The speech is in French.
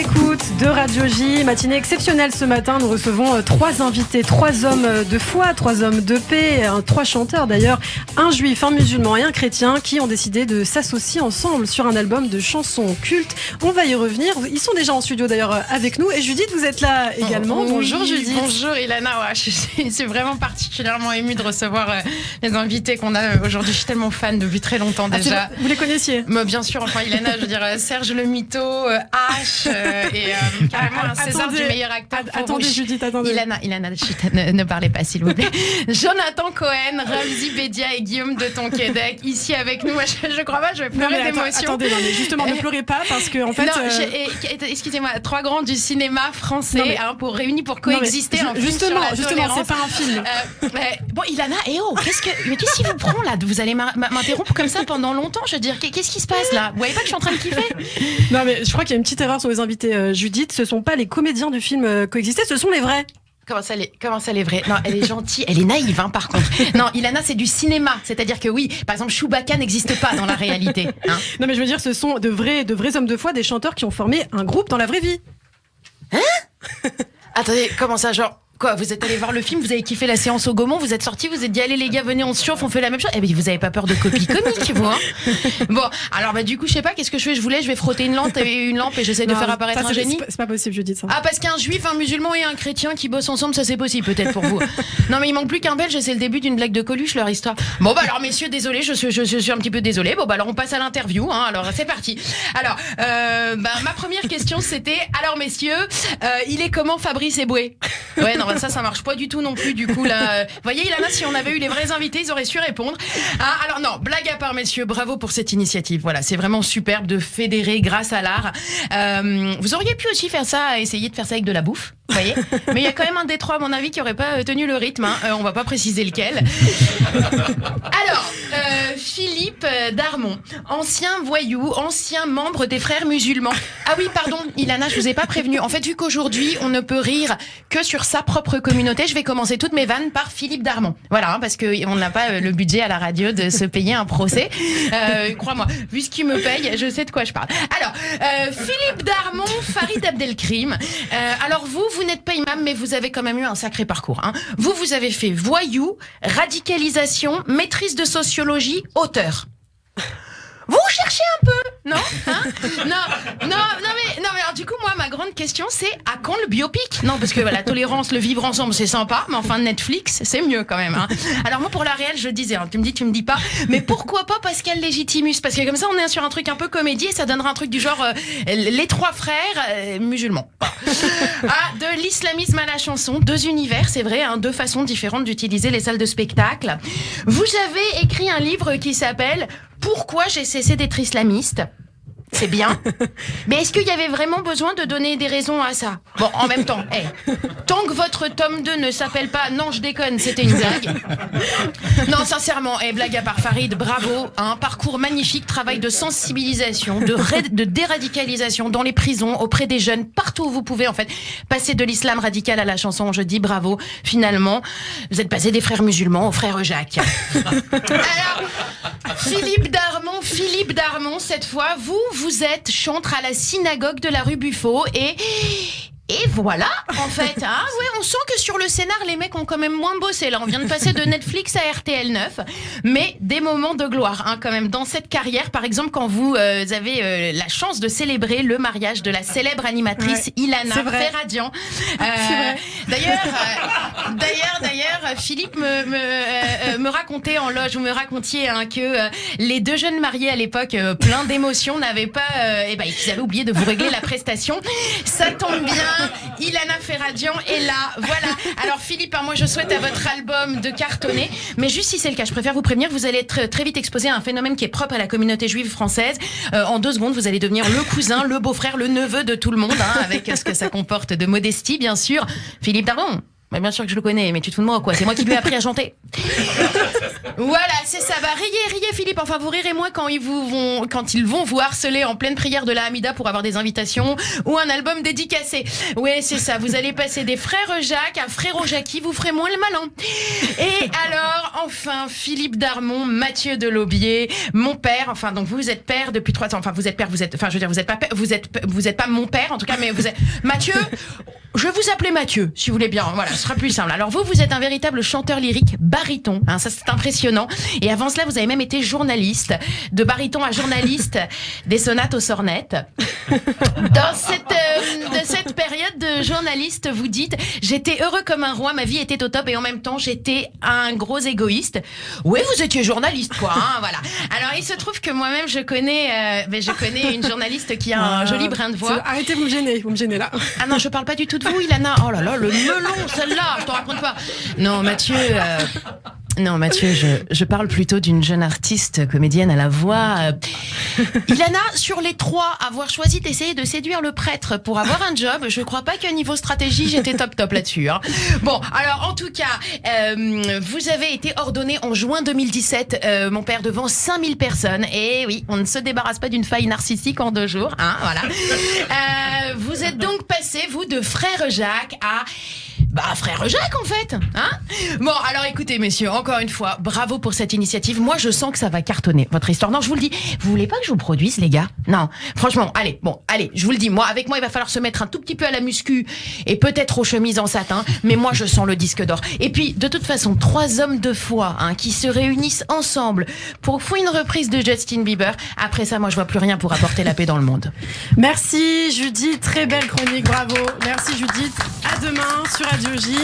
l'écoute de Radio J. Matinée exceptionnelle ce matin. Nous recevons 3 invités, 3 hommes de foi, 3 hommes de paix, 3 chanteurs d'ailleurs, un juif, un musulman et un chrétien qui ont décidé de s'associer ensemble sur un album de chansons cultes. On va y revenir. Ils sont déjà en studio d'ailleurs avec nous. Et Judith, vous êtes là également. Bonjour Judith. Bonjour Ilana. Ouais, je suis vraiment particulièrement émue de recevoir les invités qu'on a aujourd'hui. Je suis tellement fan depuis très longtemps déjà. Vous les connaissiez? Bien sûr, enfin Ilana, je veux dire Serge le Mito, H et carrément un César du meilleur acteur. Attendez Judith, attendez. Ilana, ne parlez pas s'il vous plaît. Jonathan Cohen, Ramzi Bedia et Guillaume de Tonquédec ici avec nous. Je crois pas, je vais pleurer d'émotion. Attendez, mais justement ne pleurez pas parce que en fait. Non, excusez-moi, 3 grands du cinéma français réunis pour coexister. Justement, c'est pas un film. Bon, Ilana, mais qu'est-ce qui vous prend là? Vous allez m'interrompre comme ça pendant longtemps? Je veux dire, qu'est-ce qui se passe là? Vous voyez pas que je suis en train de kiffer? Non, mais je crois qu'il y a une petite erreur sur les invités. Judith, ce sont pas les comédiens du film Coexister, ce sont les vrais. Comment ça les vrais? Non, elle est gentille, elle est naïve par contre. Non, Ilana, c'est du cinéma, c'est-à-dire que oui, par exemple, Chewbacca n'existe pas dans la réalité. Non, mais je veux dire, ce sont de vrais hommes de foi, des chanteurs qui ont formé un groupe dans la vraie vie. Attendez, comment ça, genre? Quoi, vous êtes allé voir le film, vous avez kiffé la séance au Gaumont, vous êtes sortis, vous êtes dit allez les gars, venez on se chauffe, on fait la même chose. Eh bien vous avez pas peur de copie comique, vous Bon, alors du coup je sais pas, qu'est-ce que je fais? Je vais frotter une lampe et j'essaie de faire apparaître un génie. C'est pas possible, je dis ça. Ah, parce qu'un juif, un musulman et un chrétien qui bossent ensemble, ça c'est possible peut-être pour vous. Non mais il manque plus qu'un belge et c'est le début d'une blague de Coluche leur histoire. Bon bah alors messieurs, désolé, je suis un petit peu désolé. Bon bah alors on passe à l'interview, alors c'est parti. Alors ma première question c'était alors messieurs, il est comment Fabrice Eboué? Ouais non ça marche pas du tout non plus du coup là. Vous voyez Ilana, si on avait eu les vrais invités, ils auraient su répondre. Alors non, blague à part messieurs, bravo pour cette initiative. Voilà, c'est vraiment superbe de fédérer grâce à l'art. Vous auriez pu aussi faire ça, essayer de faire ça avec de la bouffe. Vous voyez, mais il y a quand même un des 3 à mon avis qui aurait pas tenu le rythme. On va pas préciser lequel. Alors, Philippe Darmon, ancien voyou, ancien membre des Frères musulmans. Ah oui, pardon, Ilana, je vous ai pas prévenu. En fait, vu qu'aujourd'hui on ne peut rire que sur sa propre communauté, je vais commencer toutes mes vannes par Philippe Darmon. Voilà, parce que on n'a pas le budget à la radio de se payer un procès. Crois-moi, vu ce qu'il me paye, je sais de quoi je parle. Alors, Philippe Darmon, Farid Abdelkrim. Alors vous n'êtes pas imam, mais vous avez quand même eu un sacré parcours. Vous avez fait voyou, radicalisation, maîtrise de sociologie, auteur. Vous cherchez un peu, non? Non, mais alors du coup, moi, ma grande question, c'est à quand le biopic? Non, parce que la tolérance, le vivre ensemble, c'est sympa, mais enfin, Netflix, c'est mieux quand même. Alors moi, pour la réelle, je disais, tu me dis pas, mais pourquoi pas Pascal Légitimus? Parce que comme ça, on est sur un truc un peu comédie et ça donnera un truc du genre les 3 frères musulmans. De l'islamisme à la chanson, 2 univers, c'est vrai, 2 façons différentes d'utiliser les salles de spectacle. Vous avez écrit un livre qui s'appelle Pourquoi j'ai cessé d'être islamiste? C'est bien. Mais est-ce qu'il y avait vraiment besoin de donner des raisons à ça? Bon, en même temps, tant que votre tome 2 ne s'appelle pas Non, je déconne, c'était une blague. Non, sincèrement, blague à part Farid, bravo. Un parcours magnifique, travail de sensibilisation, de déradicalisation dans les prisons, auprès des jeunes, partout où vous pouvez, en fait. Passer de l'islam radical à la chanson, je dis bravo. Finalement, vous êtes passé des frères musulmans aux frères Jacques. Alors, Philippe Darmon, cette fois, vous êtes chantre à la synagogue de la rue Buffo et voilà, en fait, ouais, on sent que sur le scénar, les mecs ont quand même moins bossé. Là, on vient de passer de Netflix à RTL 9, mais des moments de gloire, quand même, dans cette carrière. Par exemple, quand vous avez la chance de célébrer le mariage de la célèbre animatrice Ilana Ferradian. D'ailleurs, Philippe me racontait en loge, vous me racontiez que les 2 jeunes mariés à l'époque, plein d'émotions, n'avaient pas, ils avaient oublié de vous régler la prestation. Ça tombe bien. Ilana Ferradian est là, voilà. Alors Philippe, moi je souhaite à votre album de cartonner, mais juste si c'est le cas, je préfère vous prévenir, vous allez être très vite exposé à un phénomène qui est propre à la communauté juive française. En 2 secondes, vous allez devenir le cousin, le beau-frère, le neveu de tout le monde, avec ce que ça comporte de modestie, bien sûr. Philippe Darmon. Bah, bien sûr que je le connais, mais tu te fous de moi ou quoi? C'est moi qui lui ai appris à chanter. Voilà, c'est ça. Bah, riez, Philippe. Enfin, vous rirez moins quand ils vont vous harceler en pleine prière de la Hamida pour avoir des invitations ou un album dédicacé. Ouais, c'est ça. Vous allez passer des frères Jacques à frérot Jackie. Vous ferez moins le malin. Et alors, enfin, Philippe Darmon, Mathieu Delaubier, mon père. Enfin, donc vous êtes père depuis 3 ans. Enfin, vous êtes père. Enfin, je veux dire, vous êtes pas père, vous êtes pas mon père en tout cas, mais vous êtes Mathieu. Je vais vous appeler Mathieu, si vous voulez bien. Voilà, ce sera plus simple. Alors vous êtes un véritable chanteur lyrique baryton. Hein, ça, c'est impressionnant. Et avant cela, vous avez même été journaliste. De baryton à journaliste, des sonates aux sornettes. Dans cette période de journaliste, vous dites « J'étais heureux comme un roi, ma vie était au top et en même temps, j'étais un gros égoïste. » Oui, vous étiez journaliste, quoi. Hein, voilà. Alors, il se trouve que moi-même, je connais une journaliste qui a un joli brin de voix. Arrêtez, vous me gênez là. Ah non, je parle pas du tout de vous, Ilana. Oh là là, le melon, celle-là, je t'en raconte pas. Non, Mathieu, je parle plutôt d'une jeune artiste comédienne à la voix. Ilana, sur les 3, avoir choisi d'essayer de séduire le prêtre pour avoir un job, je crois pas qu'à niveau stratégie, j'étais top là-dessus. Hein. Bon, alors en tout cas, vous avez été ordonné en juin 2017, mon père, devant 5000 personnes. Et oui, on ne se débarrasse pas d'une faille narcissique en 2 jours. Hein, voilà. Vous êtes donc passé, vous, de frère Jacques à... frère Jacques en fait, hein. Bon, alors écoutez messieurs, encore une fois, bravo pour cette initiative. Moi je sens que ça va cartonner, votre histoire. Non, je vous le dis, vous voulez pas que je vous produise les gars? Non, franchement, allez, je vous le dis, avec moi il va falloir se mettre un tout petit peu à la muscu et peut-être aux chemises en satin, mais moi je sens le disque d'or. Et puis, de toute façon, 3 hommes de foi, hein, qui se réunissent ensemble pour une reprise de Justin Bieber. Après ça, moi je vois plus rien pour apporter la paix dans le monde. Merci Judith, très belle chronique, bravo. Merci Judith, à demain sur Radio J.